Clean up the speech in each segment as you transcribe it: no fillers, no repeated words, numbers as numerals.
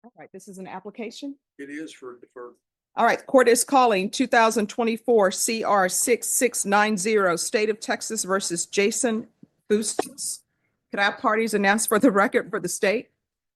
All right, this is an application. It is for deferred. All right, court is calling 2024 CR 6690, State of Texas versus Jason Bustos. Could I have parties announced for the record for the state?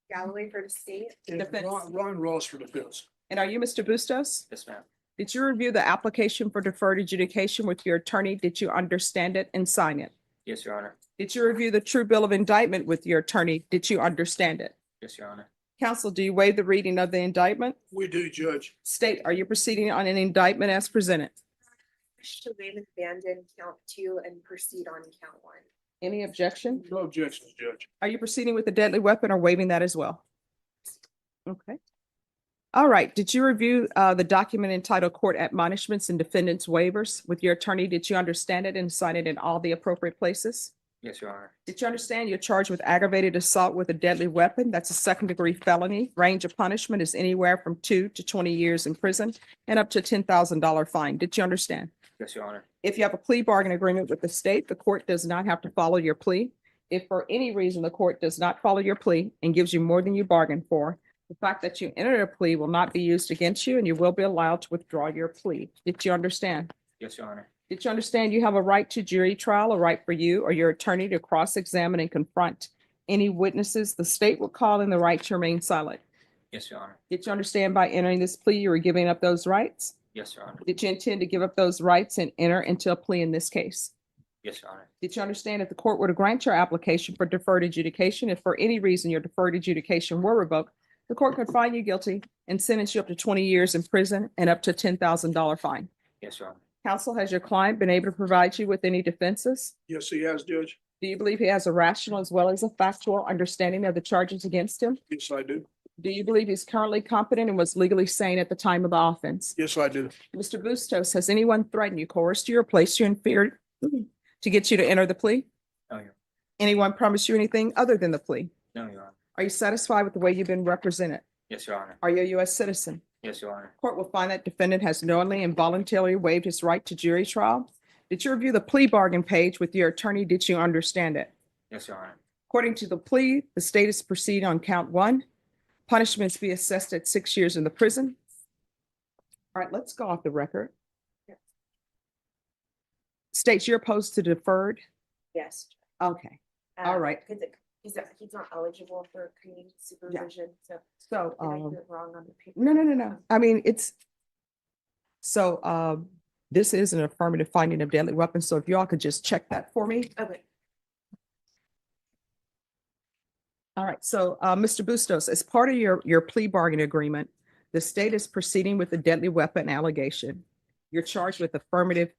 Galloway for the state. And Defense. Ron Ross for defense. And are you Mr. Bustos? Yes, ma'am. Did you review the application for deferred adjudication with your attorney? Did you understand it and sign it? Yes, Your Honor. Did you review the true bill of indictment with your attorney? Did you understand it? Yes, Your Honor. Counsel, do you waive the reading of the indictment? We do, Judge. State, are you proceeding on an indictment as presented? Wish to waive and abandon count 2 and proceed on count 1. Any objection? No objections, Judge. Are you proceeding with a deadly weapon or waiving that as well? Okay. All right. Did you review the document entitled Court Admonishments and Defendants Waivers with your attorney? Did you understand it and sign it in all the appropriate places? Yes, Your Honor. Did you understand you're charged with aggravated assault with a deadly weapon? That's a second-degree felony. Range of punishment is anywhere from 2 to 20 years in prison and up to $10,000 fine. Did you understand? Yes, Your Honor. If you have a plea bargain agreement with the state, the court does not have to follow your plea. If for any reason the court does not follow your plea and gives you more than you bargained for, the fact that you entered a plea will not be used against you and you will be allowed to withdraw your plea. Did you understand? Yes, Your Honor. Did you understand you have a right to jury trial, a right for you or your attorney to cross-examine and confront any witnesses the state will call and the right to remain silent? Yes, Your Honor. Did you understand by entering this plea you were giving up those rights? Yes, Your Honor. Did you intend to give up those rights and enter into a plea in this case? Yes, Your Honor. Did you understand if the court were to grant your application for deferred adjudication, if for any reason your deferred adjudication were revoked, the court could find you guilty and sentence you up to 20 years in prison and up to $10,000 fine? Yes, Your Honor. Counsel, has your client been able to provide you with any defenses? Yes, he has, Judge. Do you believe he has a rational as well as a factual understanding of the charges against him? Yes, I do. Do you believe he's currently competent and was legally sane at the time of the offense? Yes, I do. Mr. Bustos, has anyone threatened you, coerced you, or placed you in fear to get you to enter the plea? No, Your Anyone promise you anything other than the plea? No, Your Honor. Are you satisfied with the way you've been represented? Yes, Your Honor. Are you a U.S. citizen? Yes, Your Honor. Court will find that defendant has knowingly and voluntarily waived his right to jury trial. Did you review the plea bargain page with your attorney? Did you understand it? Yes, Your Honor. According to the plea, the state is proceeding on count 1. Punishments be assessed at 6 years in the prison. All right, let's go off the record. Yes. States you're opposed to deferred? Yes. Okay, all right. Because he's not eligible for community supervision, so So, did I do it wrong on the paper? no. I mean, this is an affirmative finding of deadly weapons. So if y'all could just check that for me. Okay. All right, so Mr. Bustos, as part of your plea bargain agreement, the state is proceeding with the deadly weapon allegation. You're charged with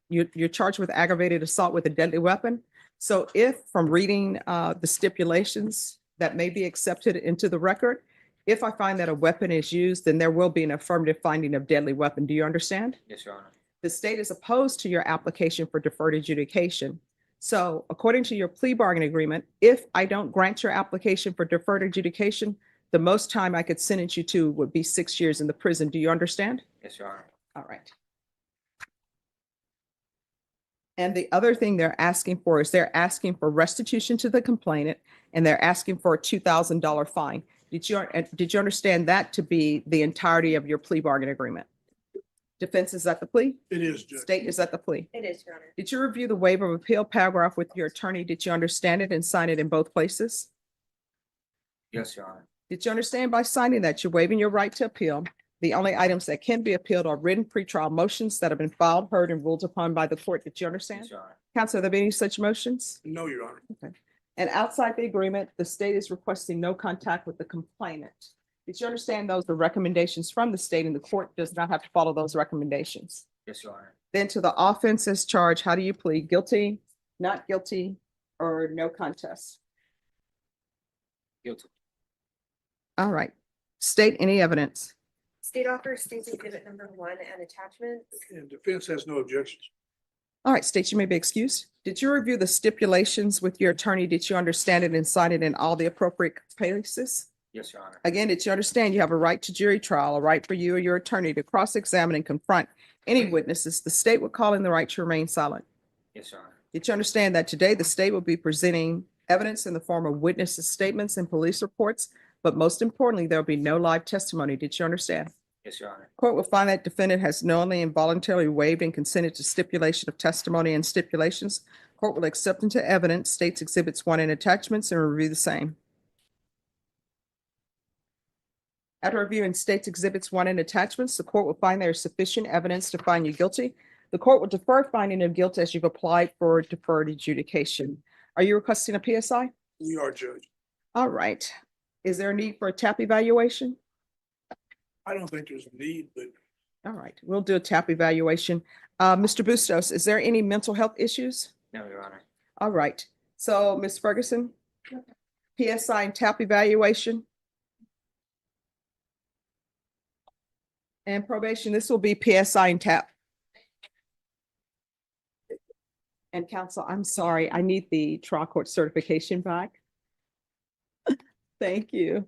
you're charged with aggravated assault with a deadly weapon. So if from reading the stipulations that may be accepted into the record, if I find that a weapon is used, then there will be an affirmative finding of deadly weapon. Do you understand? Yes, Your Honor. The state is opposed to your application for deferred adjudication. So according to your plea bargain agreement, if I don't grant your application for deferred adjudication, the most time I could sentence you to would be 6 years in the prison. Do you understand? Yes, Your Honor. All right. And the other thing they're asking for is they're asking for restitution to the complainant and they're asking for a $2,000 fine. Did you understand that to be the entirety of your plea bargain agreement? Defense, is that the plea? It is, Judge. State, is that the plea? It is, Your Honor. Did you review the waiver of appeal paragraph with your attorney? Did you understand it and sign it in both places? Yes, Your Honor. Did you understand by signing that you're waiving your right to appeal? The only items that can be appealed are written pretrial motions that have been filed, heard, and ruled upon by the court. Did you understand? Yes, Your Honor. Counsel, have there been any such motions? No, Your Honor. And outside the agreement, the state is requesting no contact with the complainant. Did you understand those are recommendations from the state and the court does not have to follow those recommendations? Yes, Your Honor. Then to the offenses charge, how do you plead? Guilty, not guilty, or no contest? Guilty. All right. State any evidence. State offers states exhibit number 1 and attachments. And defense has no objections. All right, state, you may be excused. Did you review the stipulations with your attorney? Did you understand it and sign it in all the appropriate places? Yes, Your Honor. Again, did you understand you have a right to jury trial, a right for you or your attorney to cross-examine and confront any witnesses the state would call in the right to remain silent? Yes, Your Honor. Did you understand that today the state will be presenting evidence in the form of witnesses' statements and police reports but most importantly, there will be no live testimony. Did you understand? Yes, Your Honor. Court will find that defendant has knowingly and voluntarily waived and consented to stipulation of testimony and stipulations. Court will accept into evidence states exhibits 1 and attachments and review the same. After reviewing states exhibits 1 and attachments, the court will find there is sufficient evidence to find you guilty. The court will defer finding of guilt as you've applied for deferred adjudication. Are you requesting a PSI? We are, Judge. All right. Is there a need for a TAP evaluation? I don't think there's a need, but All right, we'll do a TAP evaluation. Mr. Bustos, is there any mental health issues? No, Your Honor. All right, so Ms. Ferguson, PSI and TAP evaluation. And probation, this will be PSI and TAP. And counsel, I'm sorry, I need the trial court certification back. Thank you.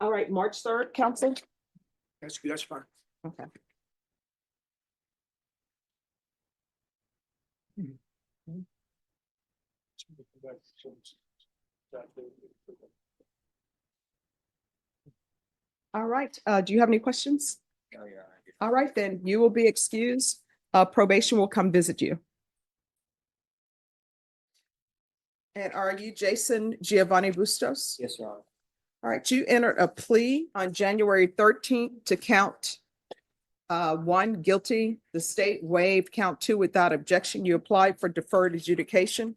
All right, March 3rd, counsel? that's fine. Okay. All right, do you have any questions? No, Your Honor. All right, then you will be excused. Probation will come visit you. And are you Jason Giovanni Bustos? Yes, Your Honor. All right, you entered a plea on January 13th to count 1 guilty. The state waived count 2 without objection. You applied for deferred adjudication.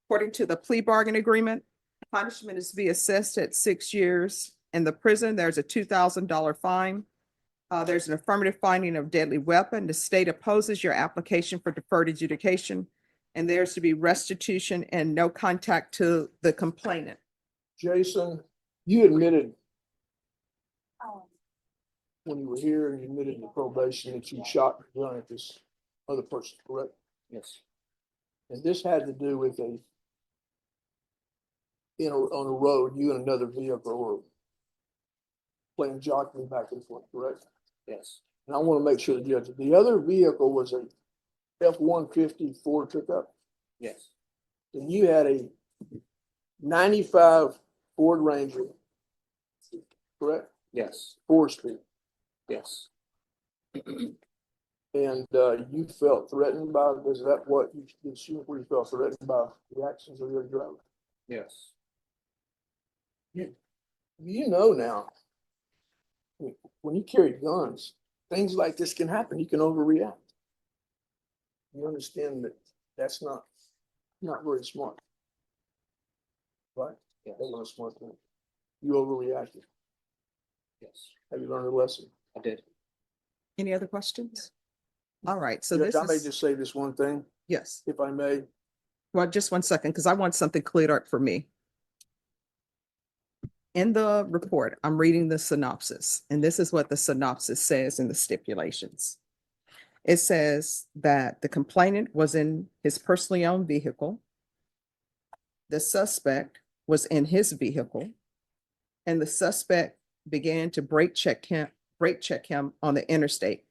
According to the plea bargain agreement, punishment is to be assessed at 6 years in the prison. There's a $2,000 fine. There's an affirmative finding of deadly weapon. The state opposes your application for deferred adjudication, and there's to be restitution and no contact to the complainant. Jason, you admitted when you were here, you admitted in probation that you shot your gun at this other person, correct? Yes. And this had to do with on a road, you and another vehicle were playing jockey back and forth, correct? Yes. And I want to make sure the judge, the other vehicle was a F-150 Ford pickup, Yes. and you had a 95 Ford Ranger, correct? Yes. 4-speed. Yes. And you felt threatened by, is that what you felt threatened by the actions of your driver? Yes. You know now, when you carry guns, things like this can happen. You can overreact. You understand that that's not very smart. Right? Yes. That wasn't a smart thing. You overreacted. Yes. Have you learned a lesson? I did. Any other questions? All right, so Judge, this I may is, just say this one thing, yes. if I may. Well, just 1 second, because I want something cleared up for me. In the report, I'm reading the synopsis, and this is what the synopsis says in the stipulations. It says that the complainant was in his personally owned vehicle. The suspect was in his vehicle, and the suspect began to brake check him on the interstate.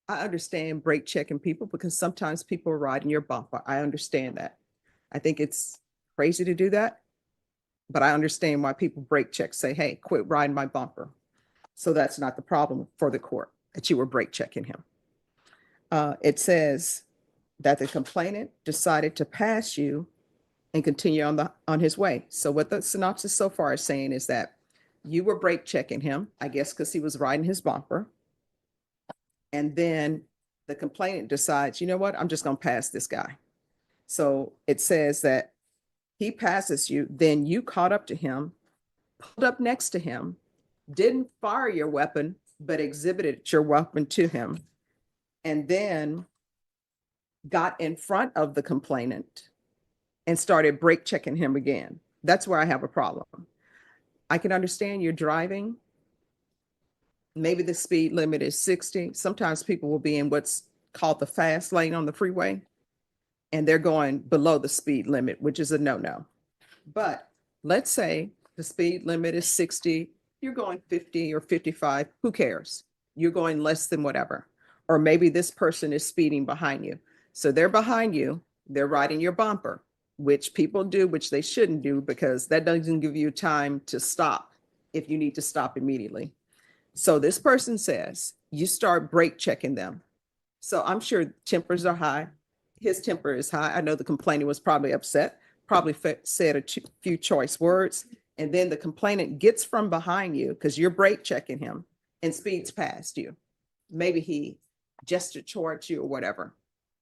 I understand brake checking people because sometimes people are riding your bumper. I understand that. I think it's crazy to do that, but I understand why people brake check, say, hey, quit riding my bumper. So that's not the problem for the court, that you were brake checking him. It says that the complainant decided to pass you and continue on his way. So what the synopsis so far is saying is that you were brake checking him, I guess, because he was riding his bumper. And then the complainant decides, you know what, I'm just going to pass this guy. So it says that he passes you, then you caught up to him, pulled up next to him, didn't fire your weapon, but exhibited your weapon to him, and then got in front of the complainant and started brake checking him again. That's where I have a problem. I can understand you're driving. Maybe the speed limit is 60. Sometimes people will be in what's called the fast lane on the freeway, and they're going below the speed limit, which is a no-no. But let's say the speed limit is 60, you're going 50 or 55, who cares? You're going less than whatever. Or maybe this person is speeding behind you. So they're behind you, they're riding your bumper. which people do, which they shouldn't do, because that doesn't give you time to stop if you need to stop immediately. So this person says, you start brake checking them. So I'm sure tempers are high. His temper is high. I know the complainant was probably upset, probably said a few choice words. And then the complainant gets from behind you because you're brake checking him and speeds past you. Maybe he gestured towards you or whatever,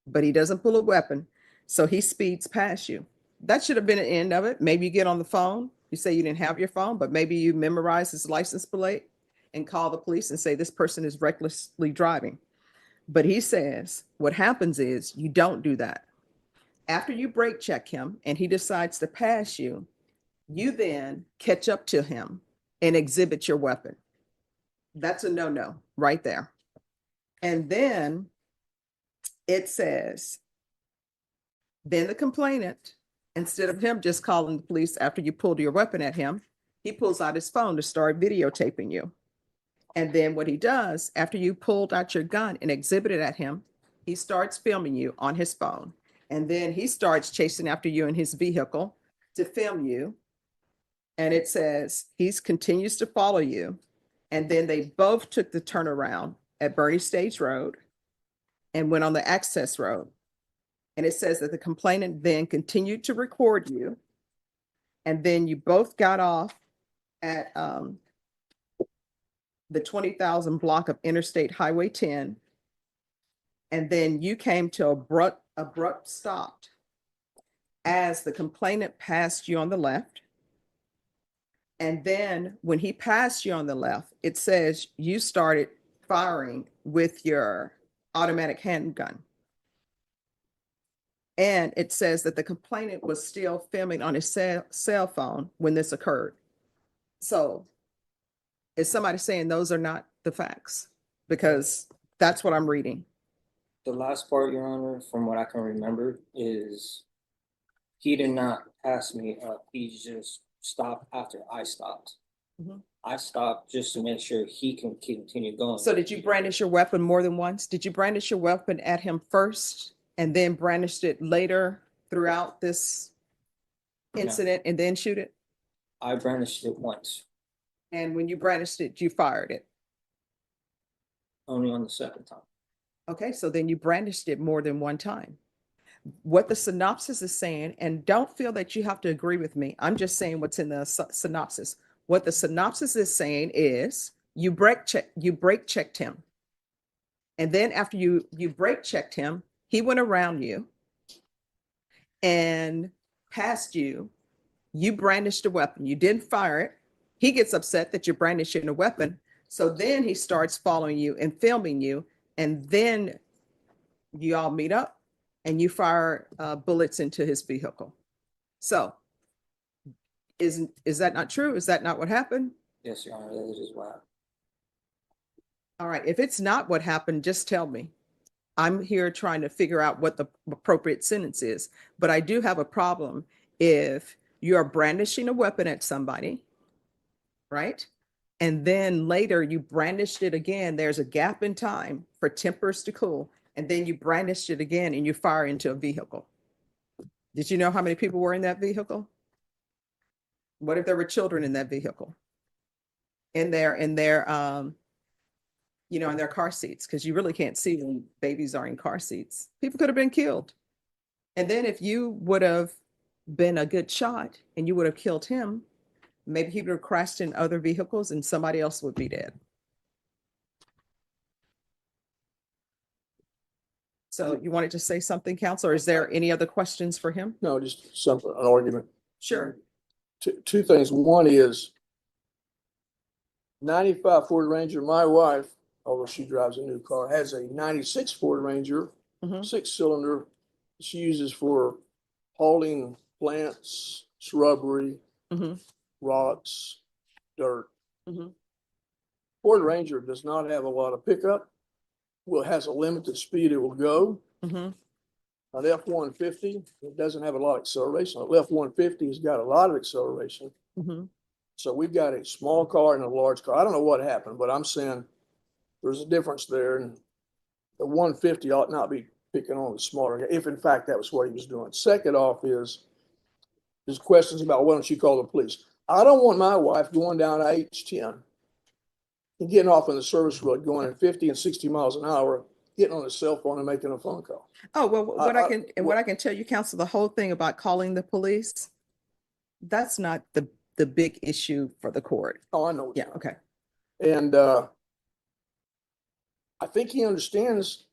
but he doesn't pull a weapon. So he speeds past you. That should have been the end of it. Maybe you get on the phone. You say you didn't have your phone, but maybe you memorize his license plate and call the police and say this person is recklessly driving. But he says what happens is you don't do that. After you brake check him and he decides to pass you, you then catch up to him and exhibit your weapon. That's a no-no right there. And then it says, then the complainant, instead of him just calling the police after you pulled your weapon at him, he pulls out his phone to start videotaping you. And then what he does, after you pulled out your gun and exhibited at him, he starts filming you on his phone. And then he starts chasing after you in his vehicle to film you. And it says he continues to follow you. And then they both took the turnaround at Bernie Stage Road and went on the access road. And it says that the complainant then continued to record you. And then you both got off at the 20,000 block of Interstate Highway 10. And then you came to abrupt stop as the complainant passed you on the left. And then when he passed you on the left, it says you started firing with your automatic handgun. And it says that the complainant was still filming on his cell phone when this occurred. So is somebody saying those are not the facts? Because that's what I'm reading. The last part, Your Honor, from what I can remember, is he did not pass me up. He just stopped after I stopped. Mhm. I stopped just to make sure he can continue going. So did you brandish your weapon more than once? Did you brandish your weapon at him first and then brandished it later throughout this incident and then shoot it? I brandished it once, And when you brandished it, you fired it. only on the second time. Okay, so then you brandished it more than one time. What the synopsis is saying, and don't feel that you have to agree with me. I'm just saying what's in the synopsis. What the synopsis is saying is you brake checked him. And then after you brake checked him, he went around you and passed you. You brandished a weapon. You didn't fire it. He gets upset that you're brandishing a weapon. So then he starts following you and filming you. And then you all meet up and you fire bullets into his vehicle. So is that not true? Is that not what happened? Yes, Your Honor, that is what happened. All right. If it's not what happened, just tell me. I'm here trying to figure out what the appropriate sentence is. But I do have a problem if you're brandishing a weapon at somebody, right? And then later you brandished it again. There's a gap in time for tempers to cool. And then you brandished it again and you fire into a vehicle. Did you know how many people were in that vehicle? What if there were children in that vehicle? In their in their car seats, because you really can't see when babies are in car seats. People could have been killed. And then if you would have been a good shot and you would have killed him, maybe he would have crashed in other vehicles and somebody else would be dead. So you wanted to say something, counsel, or is there any other questions for him? No, just something, an argument. Sure. Two things. One is 95 Ford Ranger. My wife, although she drives a new car, has a 96 Ford Ranger, Mhm. 6-cylinder. She uses for hauling plants, shrubbery, Mhm. rocks, dirt. Mhm. Ford Ranger does not have a lot of pickup. Well, it has a limited speed it will go. Mhm. An F-150, it doesn't have a lot of acceleration. An F-150 has got a lot of acceleration. Mhm. So we've got a small car and a large car. I don't know what happened, but I'm saying there's a difference there. And the 150 ought not be picking on the smaller guy, if in fact that was what he was doing. Second off is There's questions about, why don't you call the police? I don't want my wife going down H10 and getting off on the service road, going at 50 and 60 miles an hour, getting on a cell phone and making a phone call. Oh, well, what I- I can, and what I can tell you, counsel, the whole thing about calling the police, that's not the big issue for the court. Oh, I know. Yeah, okay. And I think he understands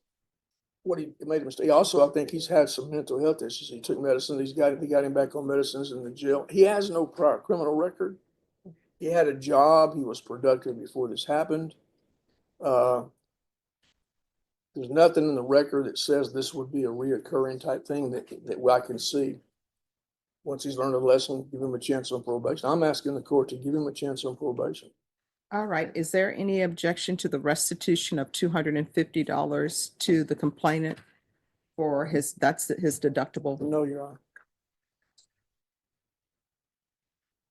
what he made a mistake. Also, I think he's had some mental health issues. He took medicine. They got him back on medicines in the jail. He has no prior criminal record. He had a job. He was productive before this happened. There's nothing in the record that says this would be a reoccurring type thing that I can see. Once he's learned a lesson, give him a chance on probation. I'm asking the court to give him a chance on probation. All right, is there any objection to the restitution of $250 to the complainant for that's his deductible? No, Your Honor.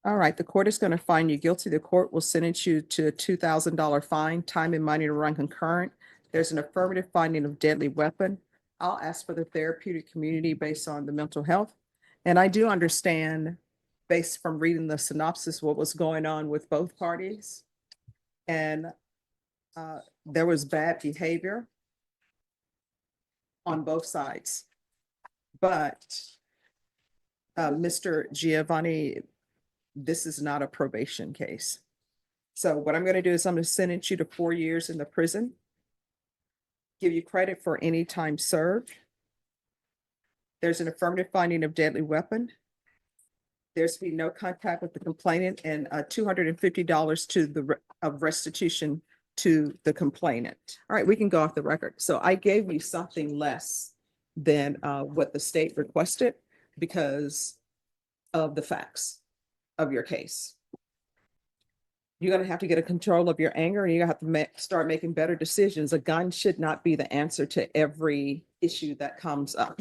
All right, the court is going to find you guilty. The court will sentence you to a $2,000 fine, time and money to run concurrent. There's an affirmative finding of deadly weapon. I'll ask for the therapeutic community based on the mental health. And I do understand, based from reading the synopsis, what was going on with both parties. And there was bad behavior on both sides. But Mr. Giovanni, this is not a probation case. So what I'm going to do is I'm going to sentence you to 4 years in the prison, give you credit for any time served. There's an affirmative finding of deadly weapon. There's to be no contact with the complainant, and $250 to of restitution to the complainant. All right, we can go off the record. So I gave you something less than what the state requested because of the facts of your case. You're going to have to get a control of your anger, and you have to start making better decisions. A gun should not be the answer to every issue that comes up.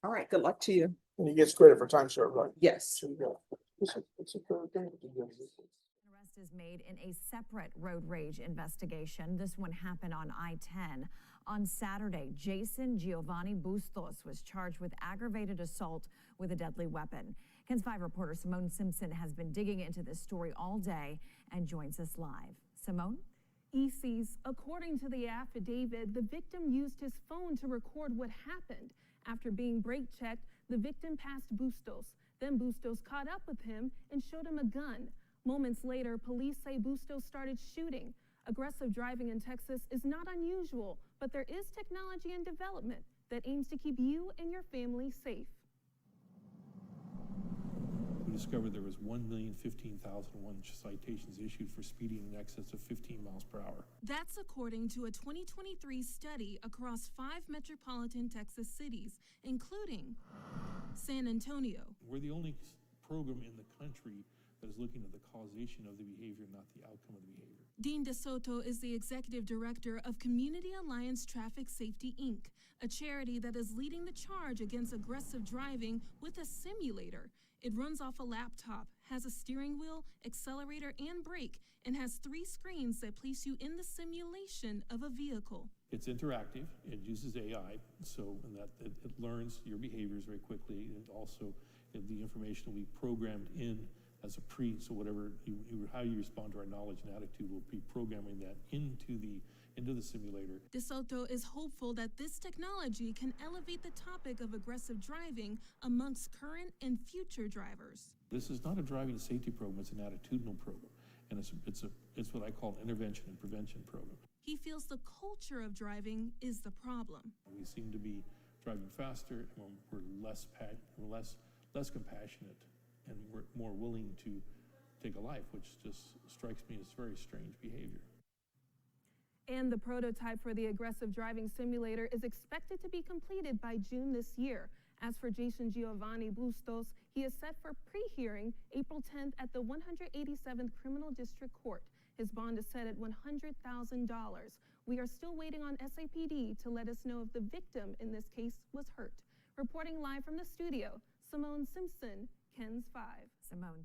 All right, good luck to you. And he gets credit for time served, right? Yes. So you go. It's a fair thing to do. Arrest is made in a separate road rage investigation. This one happened on I-10. On Saturday, Jason Giovanni Bustos was charged with aggravated assault with a deadly weapon. KENS 5 reporter Simone Simpson has been digging into this story all day and joins us live. Simone? ECs, according to the affidavit, the victim used his phone to record what happened. After being brake checked, the victim passed Bustos. Then Bustos caught up with him and showed him a gun. Moments later, police say Bustos started shooting. Aggressive driving in Texas is not unusual, but there is technology and development that aims to keep you and your family safe. We discovered there was 1,015,001 citations issued for speeding in excess of 15 miles per hour. That's according to a 2023 study across 5 metropolitan Texas cities, including San Antonio. We're the only program in the country that is looking at the causation of the behavior, not the outcome of the behavior. Dean DeSoto is the executive director of Community Alliance Traffic Safety, Inc., a charity that is leading the charge against aggressive driving with a simulator. It runs off a laptop, has a steering wheel, accelerator, and brake, and has 3 screens that place you in the simulation of a vehicle. It's interactive. It uses AI, so that it learns your behaviors very quickly, and also the information will be programmed in as a so whatever how you respond to our knowledge and attitude will be programming that into the simulator. DeSoto is hopeful that this technology can elevate the topic of aggressive driving amongst current and future drivers. This is not a driving safety program, it's an attitudinal program. And it's what I call an intervention and prevention program. He feels the culture of driving is the problem. We seem to be driving faster, and we're less compassionate, and we're more willing to take a life, which just strikes me as very strange behavior. And the prototype for the aggressive driving simulator is expected to be completed by June this year. As for Jason Giovanni Bustos, he is set for pre-hearing April 10th at the 187th Criminal District Court. His bond is set at $100,000. We are still waiting on SAPD to let us know if the victim in this case was hurt. Reporting live from the studio, Simone Simpson, KENS 5. Simone,